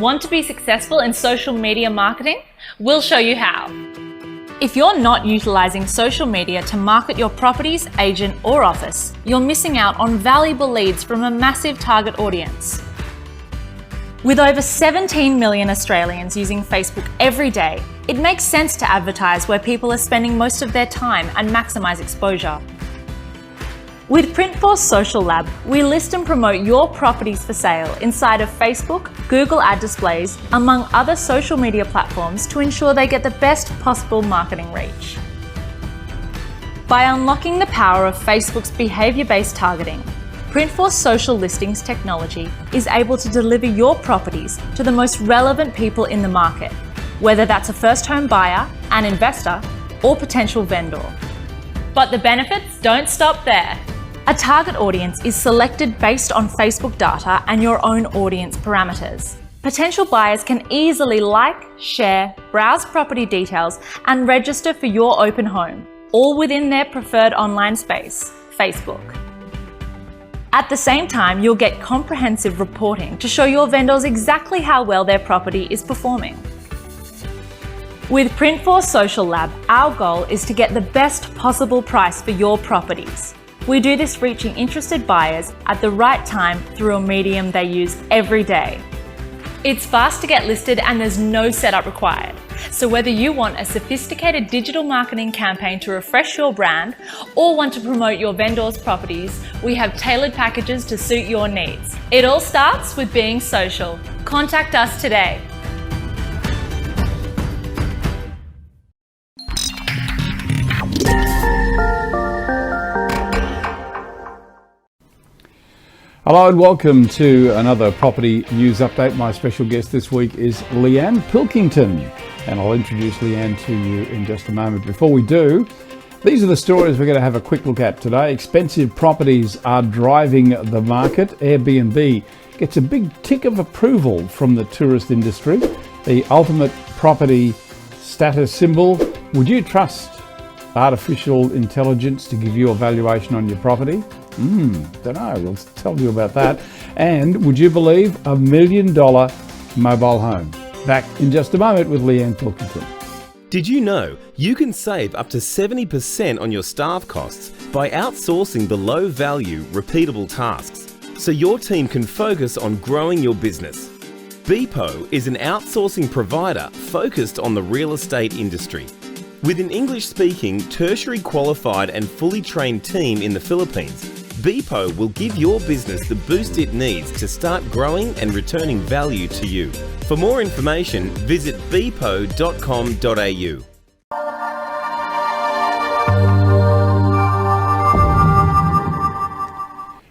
Want to be successful in social media marketing? We'll show you how. If you're not utilising social media to market your properties, agent or office, you're missing out on valuable leads from a massive target audience. With over 17 million Australians using Facebook every day, it makes sense to advertise where people are spending most of their time and maximise exposure. With Printforce Social Lab, we list and promote your properties for sale inside of Facebook, Google ad displays, among other social media platforms to ensure they get the best possible marketing reach. By unlocking the power of Facebook's behaviour-based targeting, Printforce Social Listings technology is able to deliver your properties to the most relevant people in the market, whether that's a first home buyer, an investor, or potential vendor. But the benefits don't stop there. A target audience is selected based on Facebook data and your own audience parameters. Potential buyers can easily like, share, browse property details, and register for your open home, all within their preferred online space, Facebook. At the same time, you'll get comprehensive reporting to show your vendors exactly how well their property is performing. With Printforce Social Lab, our goal is to get the best possible price for your properties. We do this reaching interested buyers at the right time through a medium they use every day. It's fast to get listed and there's no setup required. So whether you want a sophisticated digital marketing campaign to refresh your brand or want to promote your vendors' properties, we have tailored packages to suit your needs. It all starts with being social. Contact us today. Hello and welcome to another property news update. My special guest this week is Leanne Pilkington, and I'll introduce Leanne to you in just a moment. Before we do, these are the stories we're going to have a quick look at today. Expensive properties are driving the market. Airbnb gets a big tick of approval from the tourist industry. The ultimate property status symbol. Would you trust artificial intelligence to give you a valuation on your property? Don't know, we'll tell you about that. And would you believe $1 million mobile home? Back in just a moment with Liane Pilkington. Did you know you can save up to 70% on your staff costs by outsourcing the low-value, repeatable tasks so your team can focus on growing your business? Beepo is an outsourcing provider focused on the real estate industry. With an English-speaking, tertiary qualified and fully trained team in the Philippines, Beepo will give your business the boost it needs to start growing and returning value to you. For more information, visit beepo.com.au.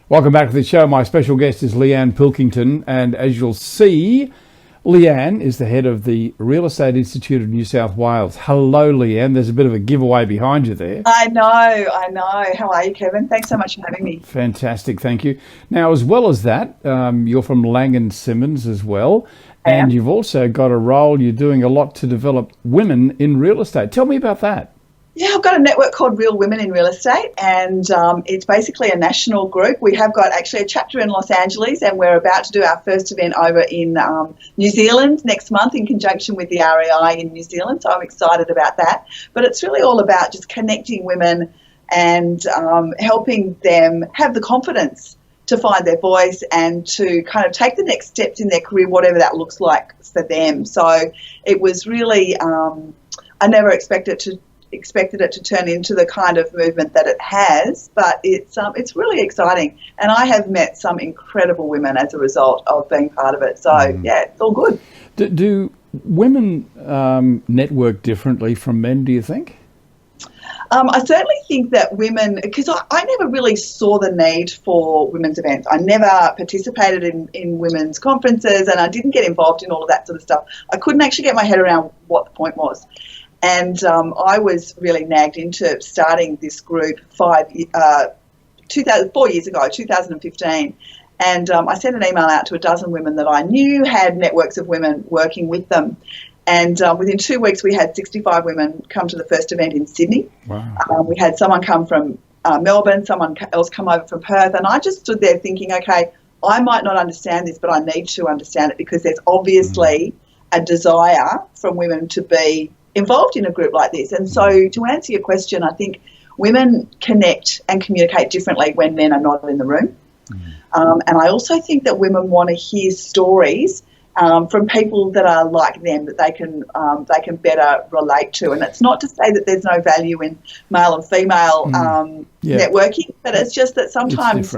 Welcome back to the show. My special guest is Liane Pilkington, and as you'll see, Leanne is the head of the Real Estate Institute of New South Wales. Hello, Leanne. There's a bit of a giveaway behind you there. I know. How are you, Kevin? Thanks so much for having me. Fantastic, thank you. Now, as well as that, you're from Lang & Simmons as well, and you've also got a role, you're doing a lot to develop women in real estate. Tell me about that. Yeah, I've got a network called Real Women in Real Estate, and it's basically a national group. We have got actually a chapter in Los Angeles, and we're about to do our first event over in New Zealand next month in conjunction with the REI in New Zealand, so I'm excited about that. But it's really all about just connecting women and helping them have the confidence to find their voice and to kind of take the next steps in their career, whatever that looks like for them. So it was really, I never expected it to turn into the kind of movement that it has, but it's really exciting, and I have met some incredible women as a result of being part of it. So yeah, it's all good. Do women network differently from men, do you think? I certainly think that women, because I never really saw the need for women's events. I never participated in women's conferences, and I didn't get involved in all of that sort of stuff. I couldn't actually get my head around what the point was. And I was really nagged into starting this group 4 years ago, 2015. And I sent an email out to a dozen women that I knew had networks of women working with them. And within 2 weeks, we had 65 women come to the first event in Sydney. Wow. We had someone come from Melbourne, someone else come over from Perth. And I just stood there thinking, okay, I might not understand this, but I need to understand it because there's obviously a desire from women to be involved in a group like this. And so to answer your question, I think women connect and communicate differently when men are not in the room. And I also think that women want to hear stories from people that are like them, that they can better relate to. And it's not to say that there's no value in male and female networking, but it's just that sometimes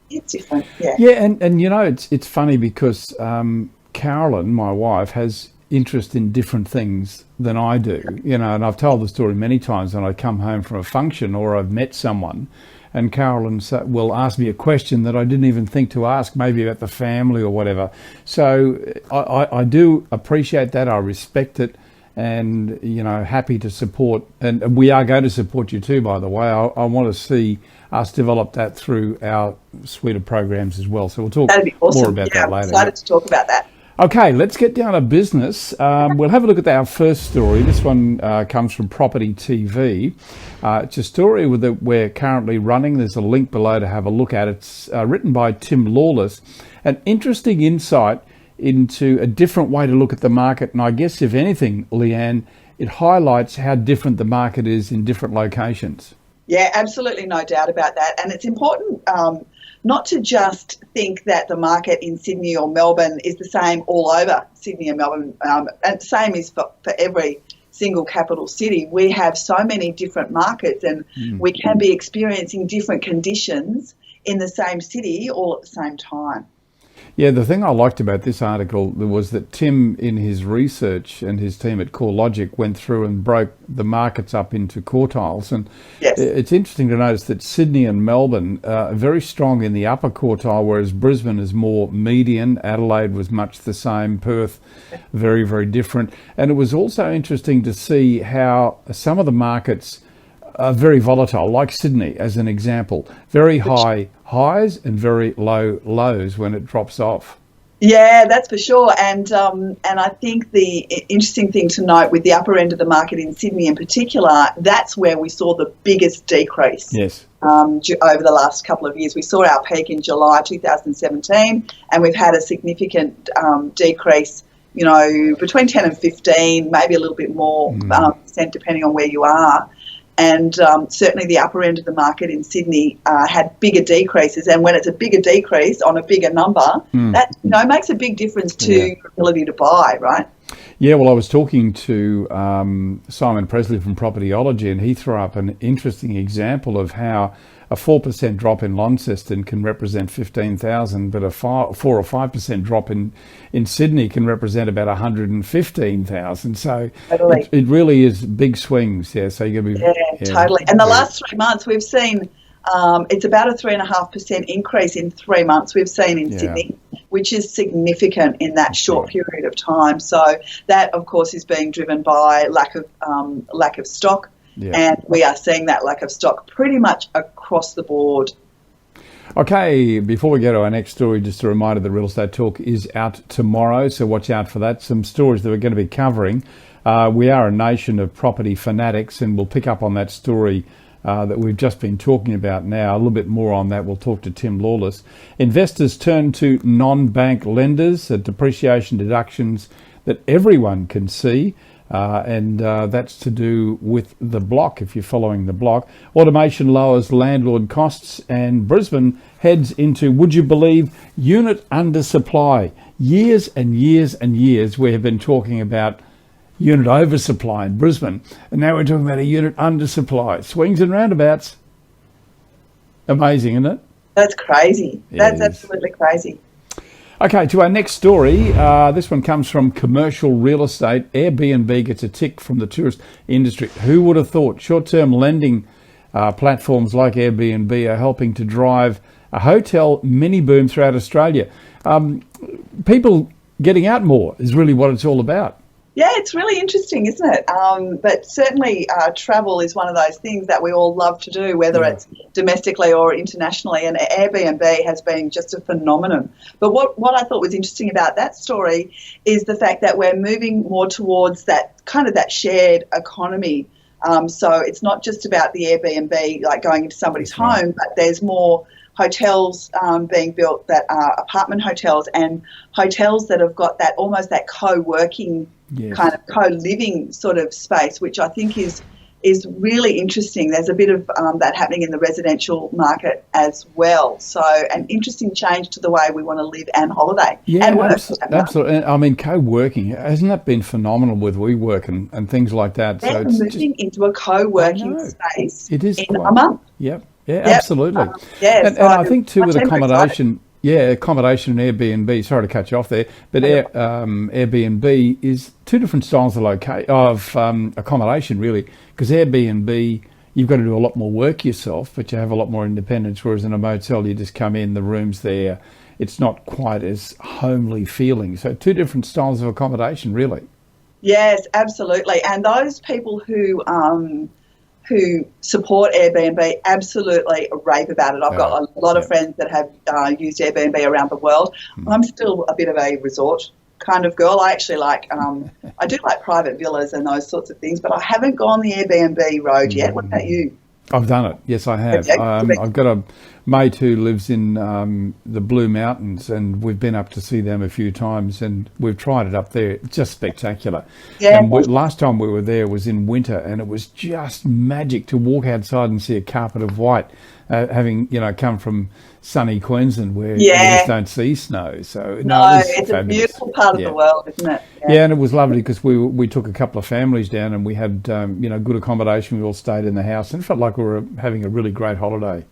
it's different. Yeah, and you know, it's funny because Carolyn, my wife, has interest in different things than I do. You know, and I've told the story many times when I come home from a function or I've met someone, and Carolyn will ask me a question that I didn't even think to ask, maybe about the family or whatever. So I do appreciate that. I respect it, and, you know, happy to support. And we are going to support you too, by the way. I want to see us develop that through our suite of programs as well. So we'll talk more about that later. I'm excited to talk about that. Okay, let's get down to business. We'll have a look at our first story. This one comes from Property TV. It's a story we're currently running. There's a link below to have a look at. It's written by Tim Lawless. An interesting insight into a different way to look at the market. And I guess, if anything, Leanne, it highlights how different the market is in different locations. Yeah, absolutely, no doubt about that. And it's important not to just think that the market in Sydney or Melbourne is the same all over Sydney and Melbourne, and the same is for every single capital city. We have so many different markets, and we can be experiencing different conditions in the same city all at the same time. Yeah, the thing I liked about this article was that Tim, in his research, and his team at CoreLogic went through and broke the markets up into quartiles. And it's interesting to notice that Sydney and Melbourne are very strong in the upper quartile, whereas Brisbane is more median. Adelaide was much the same. Perth, very, very different. And it was also interesting to see how some of the markets are very volatile, like Sydney as an example. Very high highs and very low lows when it drops off. Yeah, that's for sure. And I think the interesting thing to note with the upper end of the market in Sydney in particular, that's where we saw the biggest decrease. Yes. Over the last couple of years. We saw our peak in July 2017, and we've had a significant decrease, you know, between 10 and 15, maybe a little bit more percent depending on where you are. And certainly the upper end of the market in Sydney had bigger decreases. And when it's a bigger decrease on a bigger number, that, you know, makes a big difference to your ability to buy, right? Yeah, well, I was talking to Simon Presley from Propertyology, and he threw up an interesting example of how a 4% drop in Launceston can represent 15,000, but a 4 or 5% drop in Sydney can represent about 115,000. So it really is big swings. Yeah, so you're going to be totally. And the last 3 months we've seen it's about a 3.5% increase in 3 months we've seen in Sydney, which is significant in that short period of time. So that, of course, is being driven by lack of stock. Yeah. And we are seeing that lack of stock pretty much across the board. Okay, before we go to our next story, just a reminder that Real Estate Talk is out tomorrow, so watch out for that. Some stories that we're going to be covering. We are a nation of property fanatics, and we'll pick up on that story that we've just been talking about now. A little bit more on that. We'll talk to Tim Lawless. Investors turn to non-bank lenders, depreciation deductions that everyone can see. And that's to do with the block, if you're following the block. Automation lowers landlord costs, and Brisbane heads into, would you believe, unit undersupply. Years and years and years we have been talking about unit oversupply in Brisbane, and now we're talking about a unit undersupply. Swings and roundabouts. Amazing, isn't it? That's crazy. That's absolutely crazy. Okay, to our next story. This one comes from Commercial Real Estate. Airbnb gets a tick from the tourist industry. Who would have thought short-term lending platforms like Airbnb are helping to drive a hotel mini boom throughout Australia? People getting out more is really what it's all about. Yeah, it's really interesting, isn't it? But certainly travel is one of those things that we all love to do, whether it's domestically or internationally, and Airbnb has been just a phenomenon. But what I thought was interesting about that story is the fact that we're moving more towards that kind of that shared economy So it's not just about the Airbnb, like going into somebody's home, but there's more hotels being built that are apartment hotels and hotels that have got that almost that co-working kind of co-living sort of space, which I think is really interesting. There's a bit of that happening in the residential market as well. So an interesting change to the way we want to live and holiday and work. Absolutely. I mean, co-working, hasn't that been phenomenal with WeWork and things like that? They're moving into a co-working space in a month. Yep. Yeah, absolutely. And I think too with accommodation, accommodation and Airbnb, sorry to cut you off there, but Airbnb is two different styles of accommodation really, because Airbnb, you've got to do a lot more work yourself, but you have a lot more independence, whereas in a motel you just come in, the room's there, it's not quite as homely feeling. So two different styles of accommodation really. Yes, absolutely. And those people who support Airbnb absolutely rave about it. I've got a lot of friends that have used Airbnb around the world. I'm still a bit of a resort kind of girl. I actually like, I do like private villas and those sorts of things, but I haven't gone the Airbnb road yet. What about you? I've done it. Yes, I have. I've got a mate who lives in the Blue Mountains, and we've been up to see them a few times, and we've tried it up there. It's just spectacular. Yeah. And last time we were there was in winter, and it was just magic to walk outside and see a carpet of white, having come from sunny Queensland where you just don't see snow. So it's a beautiful part of the world, isn't it? Yeah, and it was lovely because we took a couple of families down, and we had good accommodation. We all stayed in the house, and it felt like we were having a really great holiday.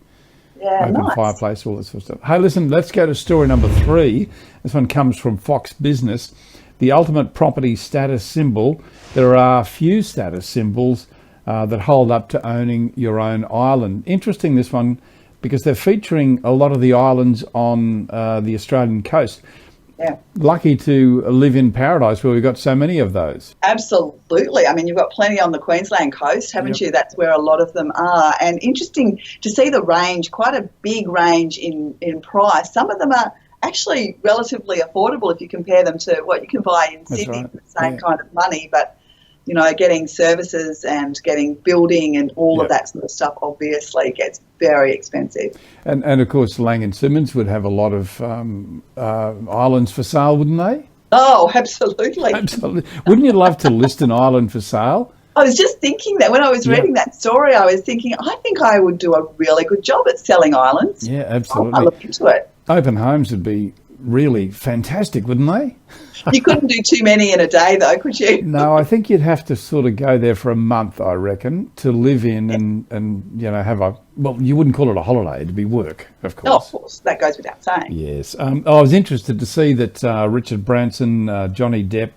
Yeah, open fireplace, all that sort of stuff. Hey, listen, let's go to story number 3. This one comes from Fox Business. The ultimate property status symbol. There are few status symbols that hold up to owning your own island. Interesting, this one, because they're featuring a lot of the islands on the Australian coast. Yeah. Lucky to live in paradise where we've got so many of those. Absolutely. I mean, you've got plenty on the Queensland coast, haven't you? That's where a lot of them are. And interesting to see the range, quite a big range in price. Some of them are actually relatively affordable if you compare them to what you can buy in Sydney for the same kind of money. But, getting services and getting building and all of that sort of stuff obviously gets very expensive. And of course, Lang & Simmons would have a lot of islands for sale, wouldn't they? Oh, absolutely. Absolutely. Wouldn't you love to list an island for sale? I was just thinking that when I was reading that story, I was thinking, I think I would do a really good job at selling islands. Yeah, absolutely. I'll look into it. Open homes would be really fantastic, wouldn't they? You couldn't do too many in a day, though, could you? No, I think you'd have to sort of go there for a month, I reckon, to live in and have you wouldn't call it a holiday, it'd be work, of course. Oh, of course, that goes without saying. Yes. I was interested to see that Richard Branson, Johnny Depp,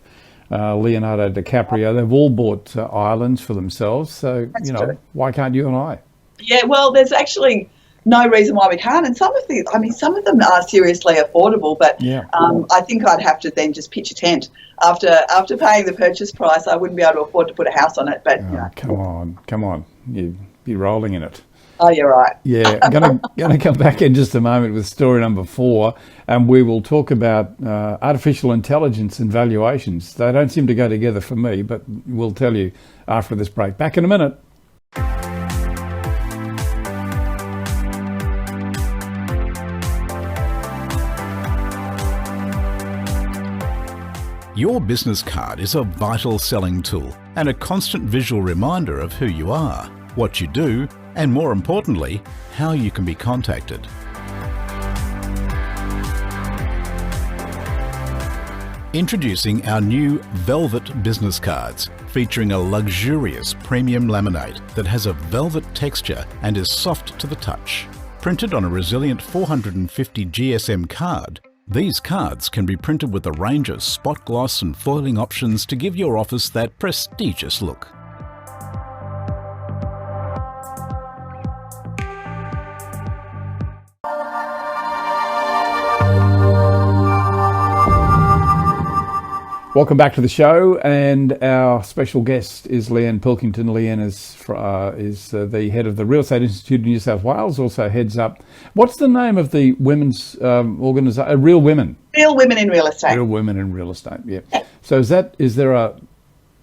Leonardo DiCaprio, they've all bought islands for themselves. So, true. Why can't you and I? Yeah, well, there's actually no reason why we can't. And some of them are seriously affordable, but I think I'd have to then just pitch a tent. After paying the purchase price, I wouldn't be able to afford to put a house on it. But come on, you'd be rolling in it. Oh, you're right. Yeah, I'm gonna come back in just a moment with story number 4, and we will talk about artificial intelligence and valuations. They don't seem to go together for me, but we'll tell you after this break. Back in a minute. Your business card is a vital selling tool and a constant visual reminder of who you are, what you do, and more importantly, how you can be contacted. Introducing our new Velvet business cards, featuring a luxurious premium laminate that has a velvet texture and is soft to the touch. Printed on a resilient 450 GSM card, these cards can be printed with a range of spot gloss and foiling options to give your office that prestigious look. Welcome back to the show, and our special guest is Liane Pilkington. Liane is the head of the Real Estate Institute of New South Wales, also heads up, what's the name of the women's organisation? Real Women. Real Women in Real Estate. Real Women in Real Estate, yeah. So is there an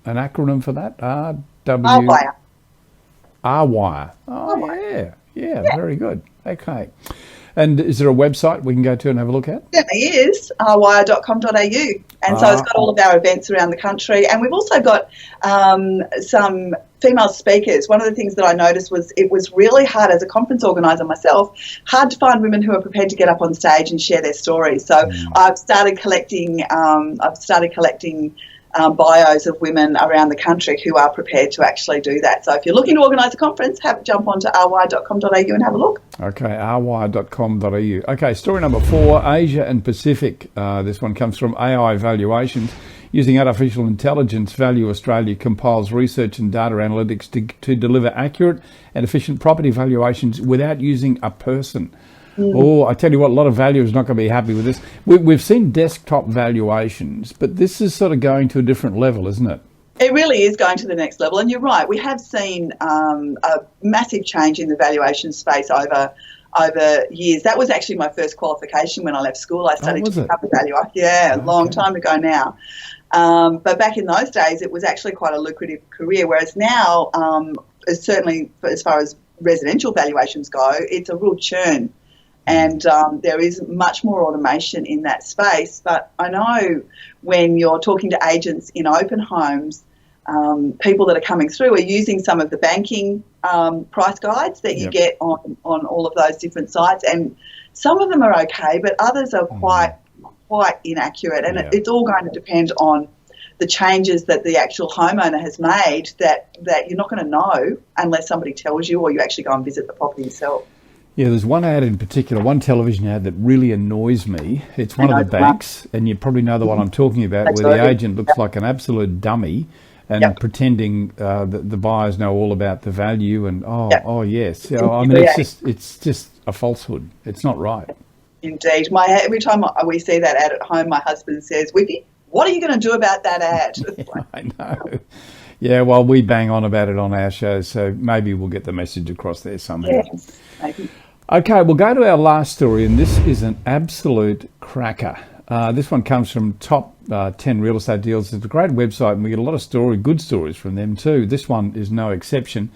acronym for that? R-Wire. Oh, yeah, very good. Okay. And is there a website we can go to and have a look at? It is rwire.com.au. And so it's got all of our events around the country. And we've also got some female speakers. One of the things that I noticed was it was really hard as a conference organiser myself, hard to find women who are prepared to get up on stage and share their stories. So I've started collecting bios of women around the country who are prepared to actually do that. So if you're looking to organise a conference, jump onto rwire.com.au and have a look. Okay, rwire.com.au. Okay, story number 4, Asia and Pacific. This one comes from AI Valuations. Using artificial intelligence, Value Australia compiles research and data analytics to deliver accurate and efficient property valuations without using a person. Oh, I tell you what, a lot of valuers are not going to be happy with this. We've seen desktop valuations, but this is sort of going to a different level, isn't it? It really is going to the next level. And you're right, we have seen a massive change in the valuation space over years. That was actually my first qualification when I left school. I studied to become a valuer. Yeah, a long time ago now. But back in those days, it was actually quite a lucrative career, whereas now, certainly as far as residential valuations go, it's a real churn. And there is much more automation in that space. But I know when you're talking to agents in open homes, people that are coming through are using some of the banking price guides that you get on all of those different sites. And some of them are okay, but others are quite inaccurate. And it's all going to depend on the changes that the actual homeowner has made that you're not going to know unless somebody tells you or you actually go and visit the property yourself. Yeah, there's one ad in particular, one television ad that really annoys me. It's one of the banks, and you probably know the one I'm talking about, where the agent looks like an absolute dummy and pretending that the buyers know all about the value and, yes. So, I mean, it's just a falsehood. It's not right. Indeed. Every time we see that ad at home, my husband says, "Whippy, what are you going to do about that ad?" Yeah, I know. Yeah, well, we bang on about it on our show, so maybe we'll get the message across there somehow. Yes, maybe. Okay, we'll go to our last story, and this is an absolute cracker. This one comes from Top 10 Real Estate Deals. It's a great website, and we get a lot of good stories from them too. This one is no exception.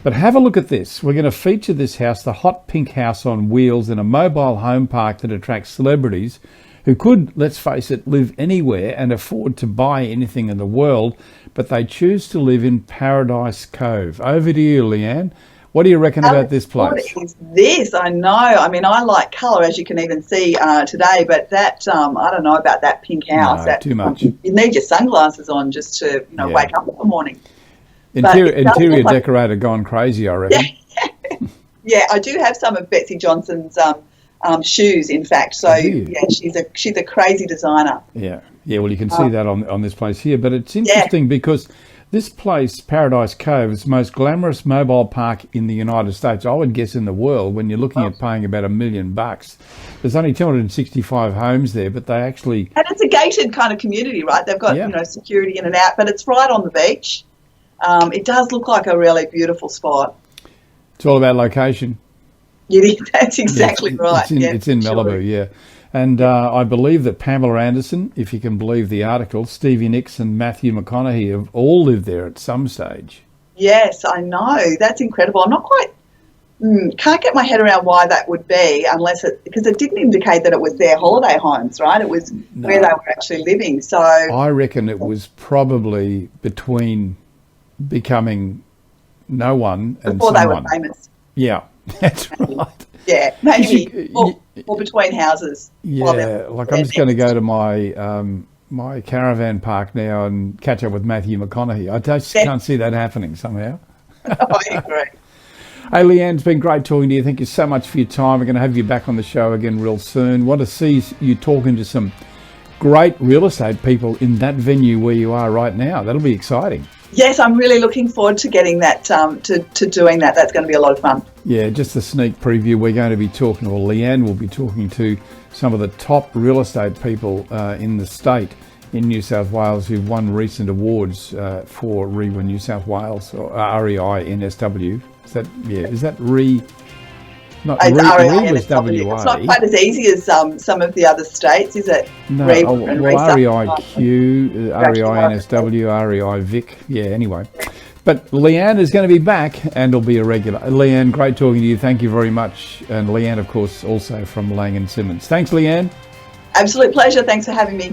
But have a look at this. We're going to feature this house, the hot pink house on wheels in a mobile home park that attracts celebrities who could, let's face it, live anywhere and afford to buy anything in the world, but they choose to live in Paradise Cove. Over to you, Leanne. What do you reckon about this place? What is this? I know. I mean, I like colour, as you can even see today, but that I don't know about that pink house. No, too much. You need your sunglasses on just to wake up in the morning. Interior decorator gone crazy, I reckon. Yeah, I do have some of Betsy Johnson's shoes, in fact. So she's a crazy designer. Yeah. Well, you can see that on this place here, but it's interesting because this place, Paradise Cove, is the most glamorous mobile park in the United States, I would guess in the world, when you're looking at paying about $1 million. There's only 265 homes there, but they actually... And it's a gated kind of community, right? They've got security in and out, but it's right on the beach. It does look like a really beautiful spot. It's all about location. That's exactly right. It's in Malibu, yeah. And I believe that Pamela Anderson, if you can believe the article, Stevie Nicks and Matthew McConaughey have all lived there at some stage. Yes, I know. That's incredible. I'm not quite... can't get my head around why that would be because it didn't indicate that it was their holiday homes, right? It was where they were actually living. So I reckon it was probably between becoming no one and before someone. They were famous. Yeah, that's right. Yeah, maybe or between houses. Yeah, like I'm just going to go to my caravan park now and catch up with Matthew McConaughey. I just can't see that happening somehow. I agree. Hey, Leanne, it's been great talking to you. Thank you so much for your time. We're going to have you back on the show again real soon. Want to see you talking to some great real estate people in that venue where you are right now. That'll be exciting. Yes, I'm really looking forward to getting that, to doing that. That's going to be a lot of fun. Yeah, just a sneak preview. We're going to be talking, or Leanne will be talking to some of the top real estate people in the state in New South Wales who've won recent awards for REWA New South Wales, or REI NSW. Is that RE? Not it's REI NSW. It's not quite as easy as some of the other states, is it? No, REIQ, REI NSW, REI Vic. Yeah, anyway. But Leanne is going to be back and will be a regular. Leanne, great talking to you. Thank you very much. And Leanne, of course, also from Lang & Simmons. Thanks, Leanne. Absolute pleasure. Thanks for having me.